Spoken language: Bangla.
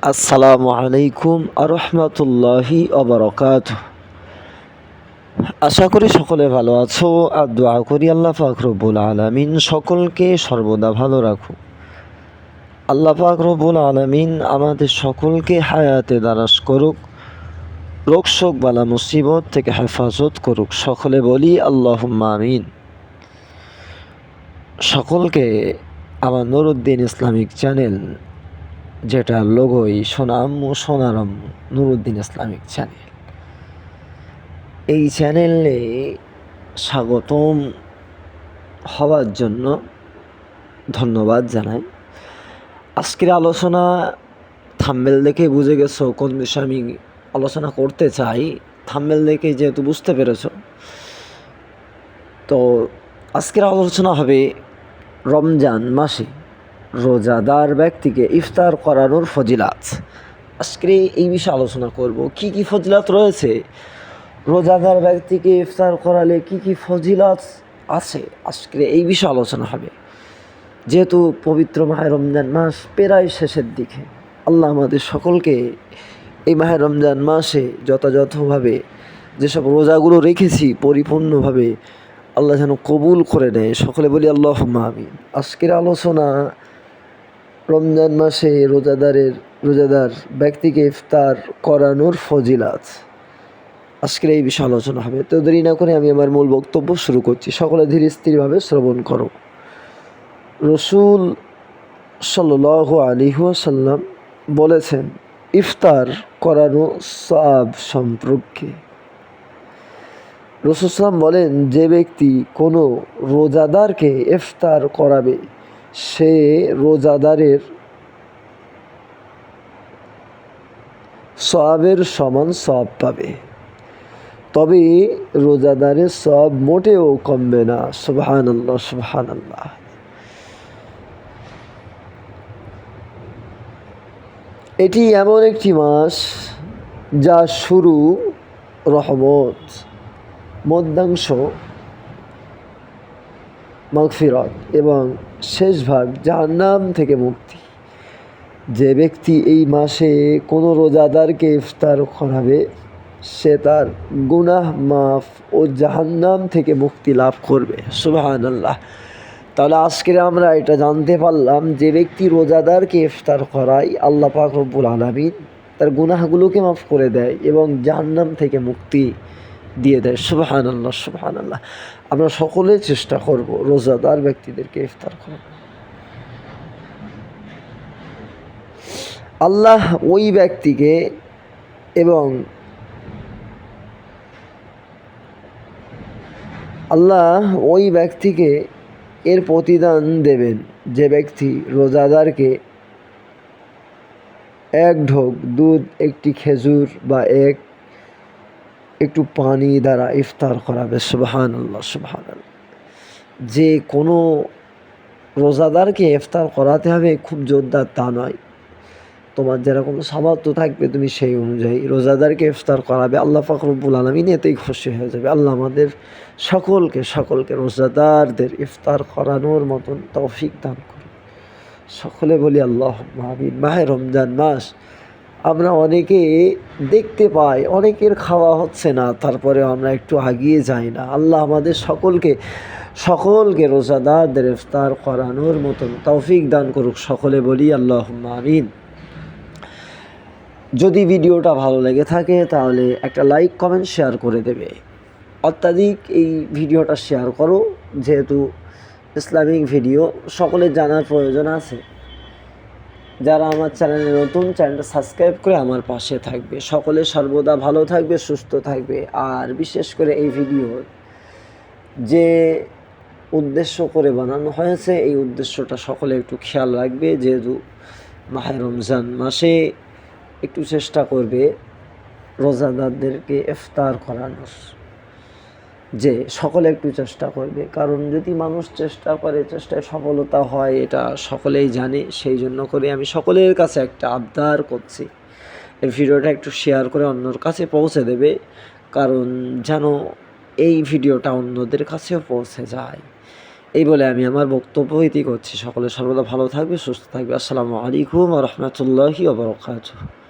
আসসালামু আলাইকুম আরহামতুল্লাহি অবরকাতুহ। আশা করি সকলে ভালো আছো আর দোয়া করি আল্লাহ পাক রব্বুল আলামিন সকলকে সর্বদা ভালো রাখুক। আল্লাহ পাক রব্বুল আলামিন আমাদের সকলকে হায়াতে দারাজ করুক, রোগ শোক বালা মুসিবত থেকে হেফাজত করুক। সকলে বলি আল্লাহুম্মা আমিন। সকলকে আমার নুরুদ্দিন ইসলামিক চ্যানেল, যেটা লোগোই সোনার আম্মু নুরুদ্দিন ইসলামিক চ্যানেল, এই চ্যানেলে স্বাগতম হওয়ার জন্য ধন্যবাদ জানাই। আজকের আলোচনা থাম্বনেল দেখে বুঝে গেছো কোন বিষয়ে আমি আলোচনা করতে চাই। থাম্বনেল দেখে যেহেতু বুঝতে পেরেছ, তো আজকের আলোচনা হবে রমজান মাসে রোজাদার ব্যক্তিকে ইফতার করানোর ফজিলাত। আজকে এই বিষয়ে আলোচনা করব, কি কি ফজিলাত রয়েছে, রোজাদার ব্যক্তিকে ইফতার করালে কি কি ফজিলাত আছে। আজকে এই বিষয়ে আলোচনা হবে। যেহেতু পবিত্র মাহে রমজান মাস প্রায় শেষের দিকে, আল্লাহ আমাদের সকলকে এই মাহে রমজান মাসে যথাযথভাবে যেসব রোজাগুলো রেখেছি পরিপূর্ণভাবে আল্লাহ যেন কবুল করে নেয়। সকলে বলি আল্লাহুম্মা আমিন। আজকের আলোচনা রমজান মাসে রোজাদার ব্যক্তিকে ইফতার করানোর ফজিলাত। আজকের এই বিষয়ে আলোচনা হবে। তো দেরি না করে আমি আমার মূল বক্তব্য শুরু করছি। সকলে ধীরে স্থিরভাবে শ্রবণ করো। রসুল সাল্লাল্লাহু আলাইহি ওয়াসাল্লাম বলেছেন ইফতার করানো সওয়াব সম্পর্কে। রসুল সাল্লাম বলেন, যে ব্যক্তি কোনো রোজাদারকে ইফতার করাবে সে রোজাদারের সওয়াবের সমান সওয়াব পাবে, তবে রোজাদারের সওয়াব মোটেও কমবে না। সুবহানাল্লাহ, সুবহানাল্লাহ। এটি এমন একটি মাস যা শুরু রহমত, মধ্যাংশ মাগফিরাত এবং শেষ ভাগ জাহান্নাম থেকে মুক্তি। যে ব্যক্তি এই মাসে কোনো রোজাদারকে ইফতার করাবে সে তার গুনাহ মাফ ও জাহান্নাম থেকে মুক্তি লাভ করবে। সুবহানাল্লাহ। তাহলে আজকে আমরা এটা জানতে পারলাম, যে ব্যক্তি রোজাদারকে ইফতার করায় আল্লাহ পাক রব্বুল আলামিন তার গুনাহগুলোকে মাফ করে দেয় এবং জাহান্নাম থেকে মুক্তি দিয়ে দেয়। সুবহানাল্লাহ, সুবহানাল্লাহ। আমরা সকলে চেষ্টা করব রোজাদার ব্যক্তিদেরকে ইফতার করার। আল্লাহ ওই ব্যক্তিকে এবং এর প্রতিদান দেবেন যে ব্যক্তি রোজাদারকে এক ঢোক দুধ, একটি খেজুর বা একটু পানি দ্বারা ইফতার করাবে। সুবহানাল্লাহ, সুবহানাল্লাহ। যে কোনো রোজাদারকে ইফতার করাতে হবে খুব জোরদার তা নয়, তোমার যেরকম সামর্থ্য থাকবে তুমি সেই অনুযায়ী রোজাদারকে ইফতার করাবে। আল্লাহ পাক রব্বুল আলামিন এতেই খুশি হয়ে যাবে। আল্লাহ আমাদের সকলকে রোজাদারদের ইফতার করানোর মতন তৌফিক দান করুন। সকলে বলি আল্লাহুম্মা আমিন। মাহে রমজান মাস আমরা অনেকে দেখতে পাই অনেকের খাওয়া হচ্ছে না, তারপরে আমরা একটু এগিয়ে যাই না। আল্লাহ আমাদের সকলকে রোজাদারদের ইফতার করানোর মতন তৌফিক দান করুক। সকলে বলি আল্লাহুম্মা আমিন। যদি ভিডিওটা ভালো লেগে থাকে তাহলে একটা লাইক, কমেন্ট, শেয়ার করে দেবে। অত্যাধিক এই ভিডিওটা শেয়ার করো, যেহেতু ইসলামিক ভিডিও সকলের জানার প্রয়োজন আছে। যারা আমার চ্যানেলে নতুন, চ্যানেলটা সাবস্ক্রাইব করে আমার পাশে থাকবে। সকলে সর্বদা ভালো থাকবে, সুস্থ থাকবে। আর বিশেষ করে এই ভিডিও যে উদ্দেশ্য করে বানানো হয়েছে এই উদ্দেশ্যটা সকলে একটু খেয়াল রাখবে। যেহেতু মাহে রমজান মাসে একটু চেষ্টা করবে রোজাদারদেরকে ইফতার করানোর, যে সকলে একটু চেষ্টা করবে। কারণ যদি মানুষ চেষ্টা করে, চেষ্টায় সফলতা হয় এটা সকলেই জানে। সেই জন্য করে আমি সকলের কাছে একটা আবদার করছি, এই ভিডিওটা একটু শেয়ার করে অন্যর কাছে পৌঁছে দেবে, কারণ যেন এই ভিডিওটা অন্যদের কাছেও পৌঁছে যায় এই বলে আমি আমার বক্তব্য ইতি করছি। সকলে সর্বদা ভালো থাকবে, সুস্থ থাকবে। আসসালামু আলাইকুম ওয়া রাহমাতুল্লাহি ওয়া বারাকাতুহু।